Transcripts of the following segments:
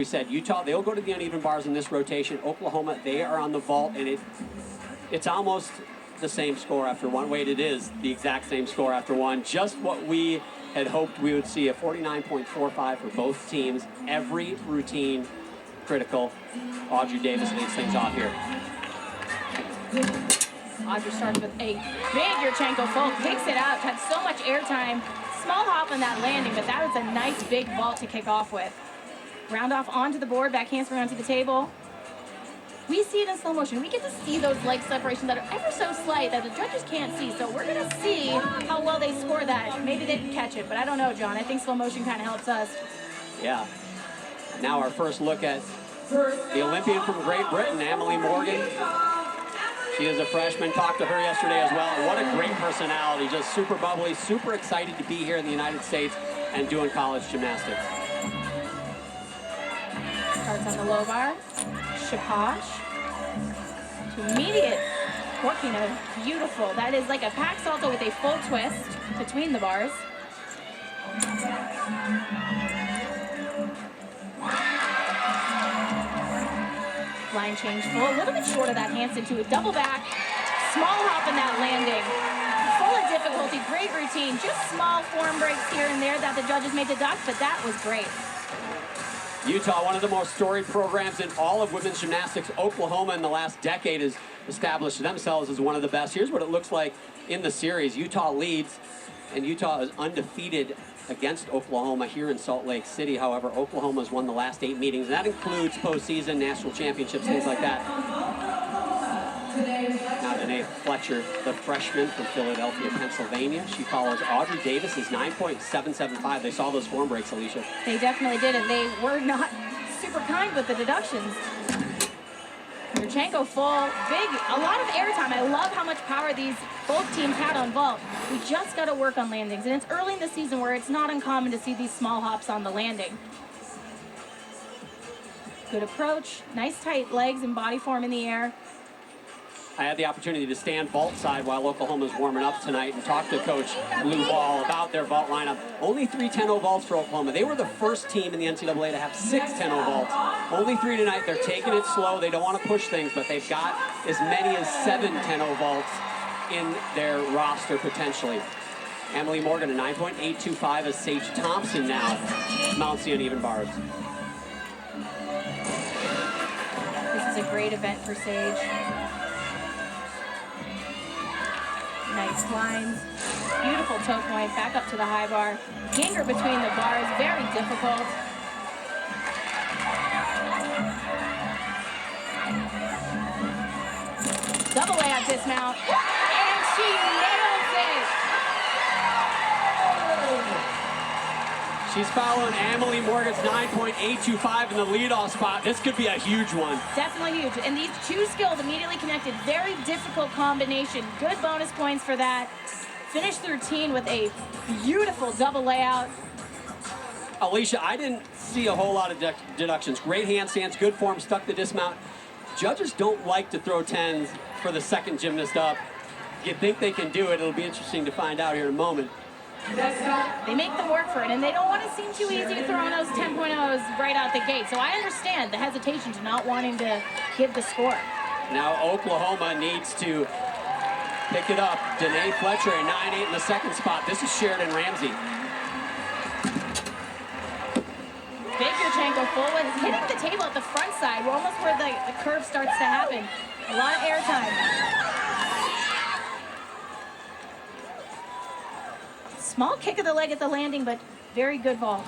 We said Utah, they'll go to the uneven bars in this rotation. Oklahoma, they are on the vault, and it's almost the same score after one. Wait, it is the exact same score after one. Just what we had hoped we would see, a 49.45 for both teams. Every routine critical. Audrey Davis leads things off here. Audrey starts with a big Yurchenko full, kicks it out, had so much airtime. Small hop on that landing, but that was a nice big vault to kick off with. Round off onto the board, back handspring onto the table. We see it in slow motion. We get to see those leg separations that are ever so slight that the judges can't see. So we're going to see how well they score that. Maybe they didn't catch it, but I don't know, John. I think slow motion kind of helps us. Yeah. Now our first look at the Olympian from Great Britain, Emily Morgan. She is a freshman. Talked to her yesterday as well. What a great personality. Just super bubbly, super excited to be here in the United States and doing college gymnastics. Starts on the low bar. Shaposh. To immediate working a beautiful. That is like a pack salto with a full twist between the bars. Line change full, a little bit short of that Hansen to a double back. Small hop in that landing. Full of difficulty, great routine. Just small form breaks here and there that the judges made deduct, but that was great. Utah, one of the most storied programs in all of women's gymnastics. Oklahoma in the last decade has established themselves as one of the best. Here's what it looks like in the series. Utah leads, and Utah is undefeated against Oklahoma here in Salt Lake City. However, Oklahoma's won the last 8 meetings, and that includes postseason, national championships, things like that. Now Renee Fletcher, the freshman from Philadelphia, Pennsylvania. She follows Audrey Davis's 9.775. They saw those form breaks, Alicia. They definitely did, and they were not super kind with the deductions. Yurchenko full, big, a lot of airtime. I love how much power both teams had on vault. We just got to work on landings, and it's early in the season where it's not uncommon to see these small hops on the landing. Good approach, nice tight legs and body form in the air. I had the opportunity to stand vault side while Oklahoma's warming up tonight and talk to Coach Lou Ball about their vault lineup. Only 3 10-0 vaults for Oklahoma. They were the first team in the NCAA to have 6 10-0 vaults. Only 3 tonight. They're taking it slow. They don't want to push things, but they've got as many as 7 10-0 vaults in their roster potentially. Emily Morgan, a 9.825 as Sage Thompson now mounts the uneven bars. This is a great event for Sage. Nice lines, beautiful toe point, back up to the high bar. Hanger between the bars, very difficult. Double layout dismount, and she nails it. She's following Emily Morgan's 9.825 in the leadoff spot. This could be a huge one. Definitely huge. And these two skills immediately connected. Very difficult combination. Good bonus points for that. Finished the routine with a beautiful double layout. Alicia, I didn't see a whole lot of deductions. Great handstands, good form, stuck the dismount. Judges don't like to throw 10s for the second gymnast up. If you think they can do it, it'll be interesting to find out here in a moment. They make them work for it, and they don't want to seem too easy to throw in those 10.0s right out the gate. So I understand the hesitation to not wanting to give the score. Now Oklahoma needs to pick it up. Renee Fletcher at 9.8 in the second spot. This is Sheridan Ramsey. Big Yurchenko full with hitting the table at the front side. We're almost where the curve starts to happen. A lot of airtime. Small kick of the leg at the landing, but very good vault.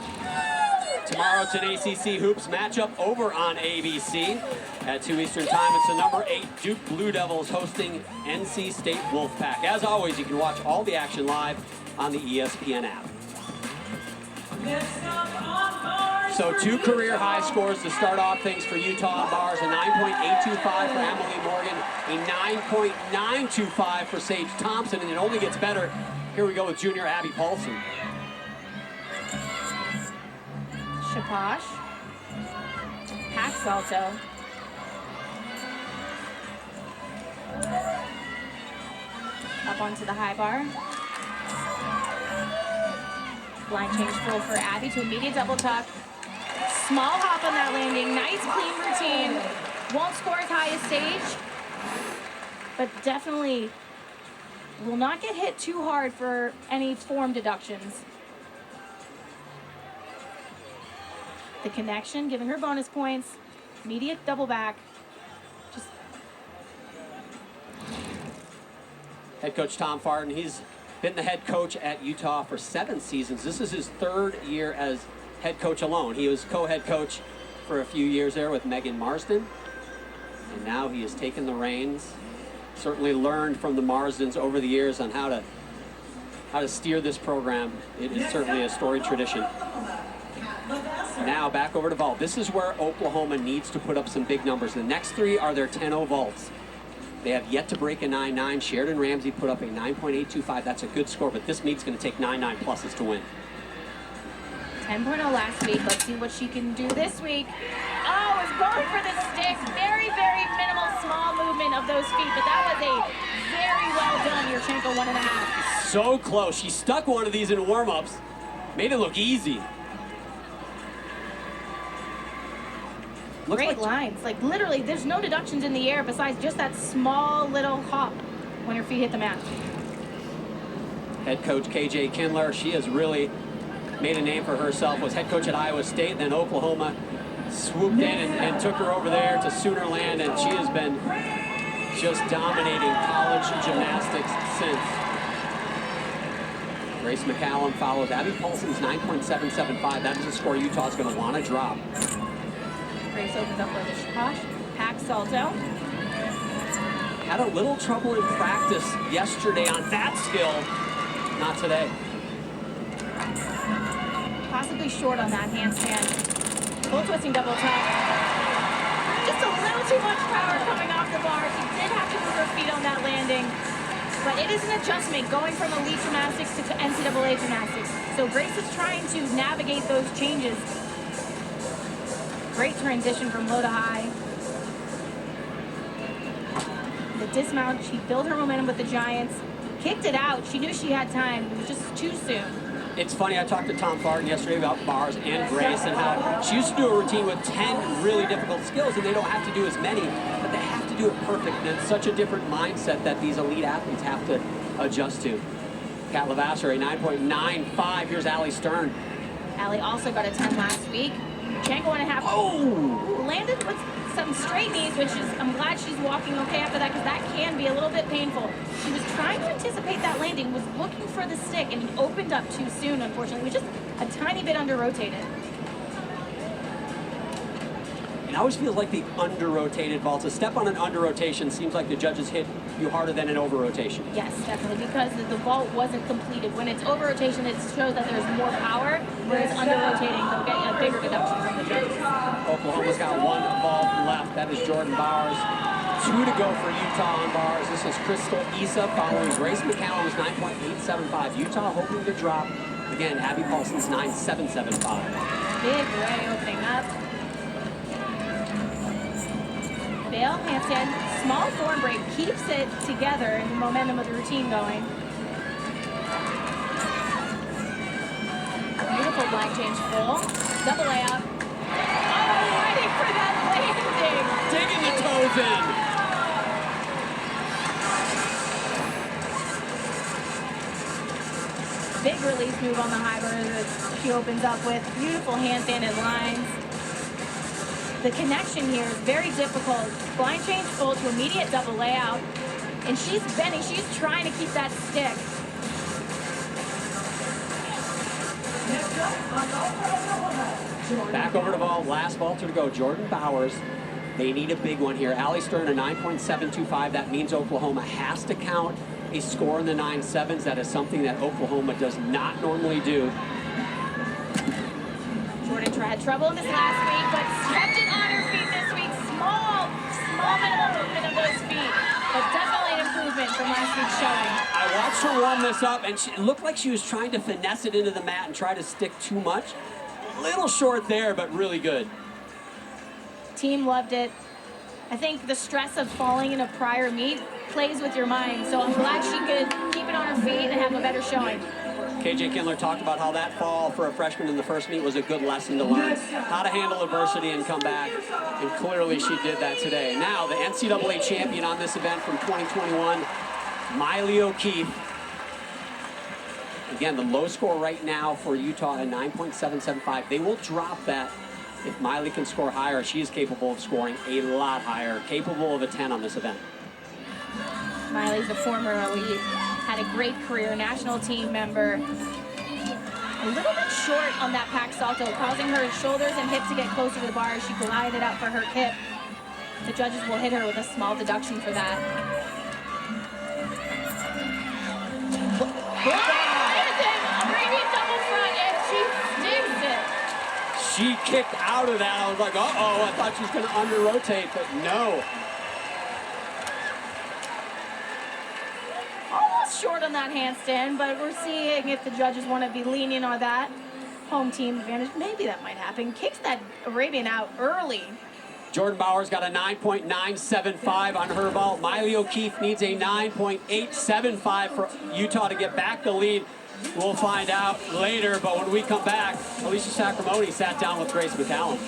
Tomorrow it's an ACC Hoops matchup over on ABC at 2 Eastern Time. It's the number 8 Duke Blue Devils hosting NC State Wolfpack. As always, you can watch all the action live on the ESPN app. So 2 career high scores to start off things for Utah bars. A 9.825 for Emily Morgan, a 9.925 for Sage Thompson, and it only gets better. Here we go with junior Abby Paulson. Shaposh. Pack salto. Up onto the high bar. Line change full for Abby to immediate double tuck. Small hop on that landing. Nice, clean routine. Won't score as high as stage, but definitely will not get hit too hard for any form deductions. The connection, giving her bonus points. Immediate double back. Just Head coach Tom Farden, he's been the head coach at Utah for 7 seasons. This is his 3rd year as head coach alone. He was co-head coach for a few years there with Megan Marsden. And now he has taken the reins. Certainly learned from the Marsdens over the years on how to steer this program. It is certainly a storied tradition. Now back over to vault. This is where Oklahoma needs to put up some big numbers. The next 3 are their 10-0 vaults. They have yet to break a 9-9. Sheridan Ramsey put up a 9.825. That's a good score, but this meet's going to take 9-9 pluses to win. 10.0 last week. Let's see what she can do this week. Oh, is going for the stick. Very, very minimal, small movement of those feet, but that was a very well done Yurchenko 1.5. So close. She stuck one of these in warm-ups. Made it look easy. Great lines. Like literally, there's no deductions in the air besides just that small little hop when her feet hit the mat. Head coach KJ Kindler, she has really made a name for herself. Was head coach at Iowa State, then Oklahoma swooped in and took her over there to Soonerland, and she has been just dominating college gymnastics since. Grace McCallum follows Abby Paulson's 9.775. That is a score Utah's going to want to drop. Grace opens up with a Josh Pack Salto. Had a little trouble in practice yesterday on that skill. Not today. Possibly short on that handstand. Full twisting double tuck. Just a little too much power coming off the bar. She did have to move her feet on that landing. But it is an adjustment going from elite gymnastics to NCAA gymnastics. So Grace is trying to navigate those changes. Great transition from low to high. The dismount, she built her momentum with the Giants. Kicked it out. She knew she had time. It was just too soon. It's funny, I talked to Tom Farden yesterday about bars and Grace and how she used to do a routine with 10 really difficult skills, and they don't have to do as many, but they have to do it perfect. And it's such a different mindset that these elite athletes have to adjust to. Kat Levasseur, a 9.95. Here's Allie Stern. Allie also got a 10 last week. Yurchenko 1.5. Oh! Landed with some straight knees, which is, I'm glad she's walking okay after that, because that can be a little bit painful. She was trying to anticipate that landing, was looking for the stick, and it opened up too soon, unfortunately. It was just a tiny bit under-rotated. It always feels like the under-rotated vaults. A step on an under-rotation seems like the judges hit you harder than an over-rotation. Yes, definitely, because the vault wasn't completed. When it's over-rotation, it shows that there's more power, whereas under-rotating, they'll get a bigger deduction from the judges. Oklahoma's got 1 vault left. That is Jordan Bowers. 2 to go for Utah on bars. This is Crystal Issa following Grace McCallum's 9.875. Utah hoping to drop, again, Abby Paulson's 9.775. Big ray opening up. Bail handstand, small form break, keeps it together and the momentum of the routine going. Beautiful blind change full. Double layup. Oh, ready for that landing. Digging the toes in. Big release move on the high bar that she opens up with. Beautiful handstand lines. The connection here is very difficult. Blind change full to immediate double layout. And she's bending, she's trying to keep that stick. Back over to vault, last vaulter to go, Jordan Bowers. They need a big one here. Allie Stern, a 9.725. That means Oklahoma has to count a score in the 9.7s. That is something that Oklahoma does not normally do. Jordan had trouble in this last week, but kept it on her feet this week. Small minimal movement of those feet, but definitely an improvement from last week's showing. I watched her warm this up, and it looked like she was trying to finesse it into the mat and try to stick too much. A little short there, but really good. Team loved it. I think the stress of falling in a prior meet plays with your mind, so I'm glad she could keep it on her feet and have a better showing. KJ Kindler talked about how that fall for a freshman in the first meet was a good lesson to learn how to handle adversity and come back, and clearly she did that today. Now, the NCAA champion on this event from 2021, Miley O'Keefe. Again, the low score right now for Utah at 9.775. They will drop that if Miley can score higher. She is capable of scoring a lot higher, capable of a 10 on this event. Miley's a former elite, had a great career, national team member. A little bit short on that pack salto, causing her shoulders and hips to get closer to the bar as she glided out for her hip. The judges will hit her with a small deduction for that. Arabian double front, and she sticks it. She kicked out of that. I was like, uh-oh, I thought she was going to under-rotate, but no. Almost short on that handstand, but we're seeing if the judges want to be lenient on that home team advantage. Maybe that might happen. Kicks that Arabian out early. Jordan Bauer's got a 9.975 on her vault. Miley O'Keefe needs a 9.875 for Utah to get back the lead. We'll find out later, but when we come back, Alicia Sacramone sat down with Grace McCallum.